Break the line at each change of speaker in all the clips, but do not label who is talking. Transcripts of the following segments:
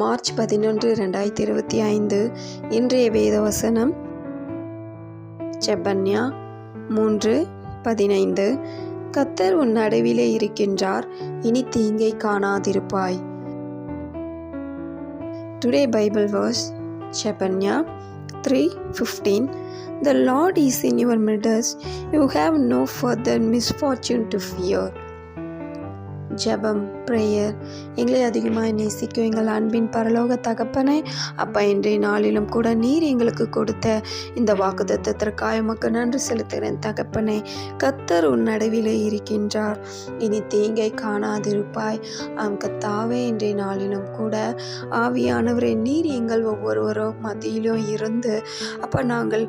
March 11, 2025. இன்றைய வேத வசனம் செபன்யா 3:15. கர்த்தர் உன் நடுவிலே இருக்கின்றார், இனி தீங்கை காணாதிருப்பாய். Today Bible verse Zephaniah 3:15. The Lord is in your midst, you have no further misfortune to fear. ஜெபம், பிரேயர். எங்களை அதிகமாக நேசிக்கும் எங்கள் அன்பின் பரலோக தகப்பனே, அப்பா, இன்றைய நாளிலும் கூட நீர் எங்களுக்கு கொடுத்த இந்த வாக்குத்தத்தத்திற்காக உமக்கு நன்றி செலுத்துகிறேன் தகப்பனே. கர்த்தர் உன் நடுவிலே இருக்கின்றார், இனி தீங்கை காணாதிருப்பாய். கர்த்தாவே, இன்றைய நாளிலும் கூட ஆவியானவரே, நீர் எங்கள் ஒவ்வொருவரும் மத்தியிலும் இருந்து அப்பா நாங்கள்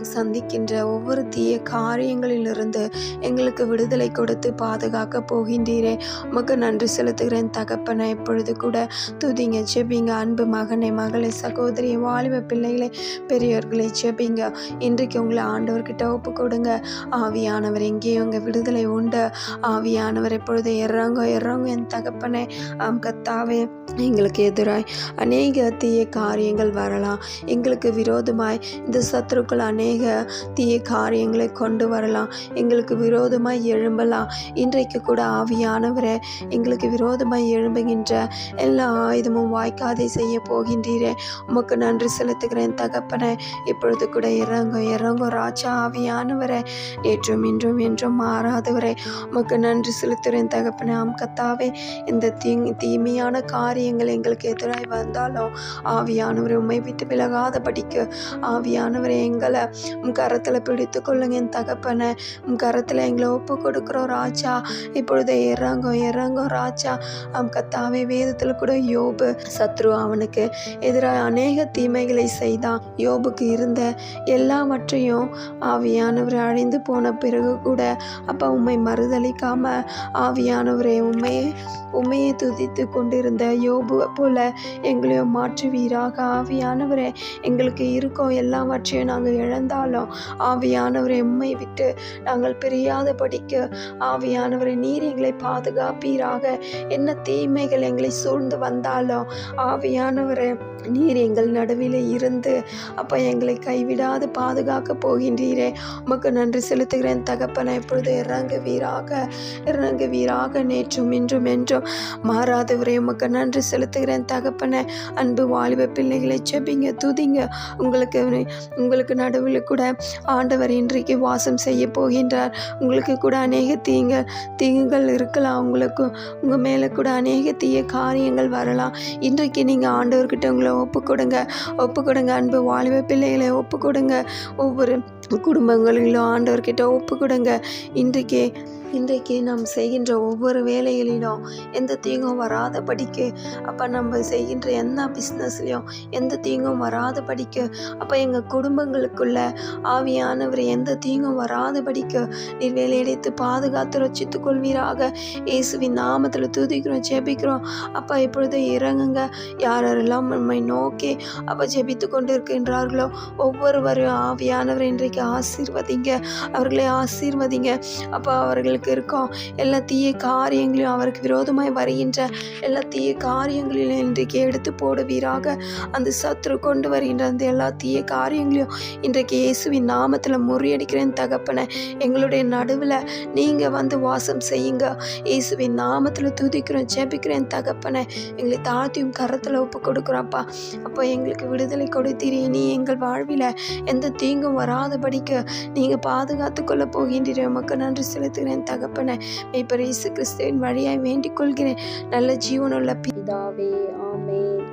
சந்திக்கின்ற ஒவ்வொரு தீய காரியங்களிலிருந்து எங்களுக்கு விடுதலை கொடுத்து பாதுகாக்க போகின்றீரே, உமக்கு நன்றி செலுத்துகிறேன் தகப்பனை. எப்பொழுது கூட துதிங்க, ஜெபிங்க. அன்பு மகனை, மகளை, சகோதரி, வாலிப பிள்ளைகளை, பெரியவர்களை ஜெபிங்க. இன்றைக்கு உங்களை ஆண்டவர்கிட்ட ஒப்பு கொடுங்க. ஆவியானவர் எங்கேயும் உங்கள் விடுதலை உண்டு. ஆவியானவர் எப்பொழுது இறங்க என் தகப்பனை. கர்த்தாவே, எங்களுக்கு எதிராய் அநேக தீய காரியங்கள் வரலாம். எங்களுக்கு விரோதமாய் இந்த சத்துருக்கள் அநேக தீய காரியங்களை கொண்டு வரலாம். எங்களுக்கு விரோதமாய் எழும்பலாம். இன்றைக்கு கூட ஆவியானவரே, எங்களுக்கு விரோதமாய் எழும்புகின்ற எல்லா ஆயுதமும் வாய்க்காதை செய்ய போகின்றீரே, உமக்கு நன்றி செலுத்துகிறேன் தகப்பனே. இப்பொழுது கூட இறங்கும் ராஜா ஆவியானவரே, நேற்றும் இன்றும் என்றும் மாறாதவரே, உமக்கு நன்றி செலுத்துகிறேன் தகப்பனே. கர்த்தாவே, இந்த தீமையான காரியங்கள் எங்களுக்கு எதிராய் வந்தாலும் ஆவியானவரை உம்மை விட்டு விலகாதபடிக்கு ஆவியானவரை எங்களை கரத்தில் பிடித்து கொள்ளுங்க என் தகப்பனை. கரத்தில் எங்களை ஒப்பு கொடுக்குறோம் ராஜா. இப்பொழுது இறங்கும் ராஜா. கர்த்தாவே, வேதத்தில் கூட யோபு சத்ரு அவனுக்கு எதிராக அநேக தீமைகளை செய்தான். யோபுக்கு இருந்த எல்லாவற்றையும் ஆவியானவரை அழிந்து போன பிறகு கூட அப்பா உம்மை மறுதளிக்காம ஆவியானவரை உம்மையே துதித்து கொண்டிருந்த யோபு போல எங்களையும் மாற்றுவீராக. ஆவியானவரே, எங்களுக்கு இருக்கோம் எல்லாவற்றையும் நாங்கள் இழந்தாலும் ஆவியானவரை உம்மை விட்டு நாங்கள் பிரியாத படிக்க ஆவியானவரை நீர் எங்களை பாதுகாப்பீராக. என்ன தீமைகள் எங்களை சூழ்ந்து வந்தாலும் ஆவியானவரை நீர் எங்கள் நடுவில் இருந்து அப்போ எங்களை கைவிடாது பாதுகாக்க போகின்றீரே, உமக்கு நன்றி செலுத்துகிறேன் தகப்பனை. இப்பொழுது இறங்குவீராக நேற்றும் இன்றும் என்றும் மாறாதவரே, உமக்கு நன்றி செலுத்துகிறேன் தகப்பனை. அன்பு வாலிப பிள்ளைகளை ஜெபிங்க, துதிங்க. உங்களுக்கு நடுவில் கூட ஆண்டவர் இன்றைக்கு வாசம் செய்ய போகின்றார். உங்களுக்கு கூட அநேக தீங்குகள் இருக்கலாம். உங்கள் மேலே கூட அநேக தீய காரியங்கள் வரலாம். இன்றைக்கு நீங்கள் ஆண்டவர்கிட்ட உங்களை ஒப்பு கொடுங்க. அன்பு வாலிப பிள்ளைகளை ஒப்பு கொடுங்க. ஒவ்வொரு குடும்பங்களிலும் ஆண்டவர்கிட்ட ஒப்பு கொடுங்க. இன்றைக்கு நாம் செய்கின்ற ஒவ்வொரு வேலைகளிலும் எந்த தீங்கும் வராதபடிக்கு அப்போ நம்ம செய்கின்ற எந்த பிஸ்னஸ்லையும் எந்த தீங்கும் வராதபடிக்கு அப்போ எங்கள் குடும்பங்களுக்குள்ள ஆவியானவர் எந்த தீங்கும் வராதபடிக்கு நீர் வேலையடைத்து பாதுகாத்து ரட்சித்து கொள்வீராக. இயேசுவின் நாமத்தில் துதிக்கிறோம், ஜெபிக்கிறோம். அப்பா, இப்பொழுது இறங்குங்க. யாரெல்லாம் நம்மை நோக்கி அப்போ ஜெபித்து கொண்டு இருக்கின்றார்களோ ஒவ்வொருவரும் ஆவியானவர் இன்றைக்கு ஆசீர்வதிங்க, அவர்களை ஆசீர்வதிங்க. அப்போ அவர்களுக்கு இருக்கும் எல்லா தீய காரியங்களையும், அவருக்கு விரோதமாய் வருகின்ற எல்லா தீய காரியங்களிலும் இன்றைக்கு எடுத்து போடுவீராக. அந்த சத்துரு கொண்டு வருகின்ற அந்த எல்லா தீய காரியங்களையும் இன்றைக்கு இயேசுவின் நாமத்தில் முறியடிக்கிறேன் தகப்பனை. எங்களுடைய நடுவில் நீங்கள் வந்து வாசம் செய்யுங்க. இயேசுவின் நாமத்தில் துதிக்கிறோம், ஜெபிக்கிறேன் தகப்பனை. எங்களை தாழ்த்தியும் கரத்தில் ஒப்பு கொடுக்குறோம்ப்பா. அப்போ எங்களுக்கு விடுதலை கொடுத்தீர். இனி எங்கள் வாழ்வில் எந்த தீங்கும் வராதபடிக்கு நீங்கள் பாதுகாத்து கொள்ள போகின்றீர். உமக்கு நன்றி செலுத்துகிறேன் தகப்பனை. மேய்ப்பர் இயேசு கிறிஸ்துவின் வழியாய் வேண்டிக் கொள்கிறேன் நல்ல ஜீவனுள்ள பிதாவே, ஆமென்.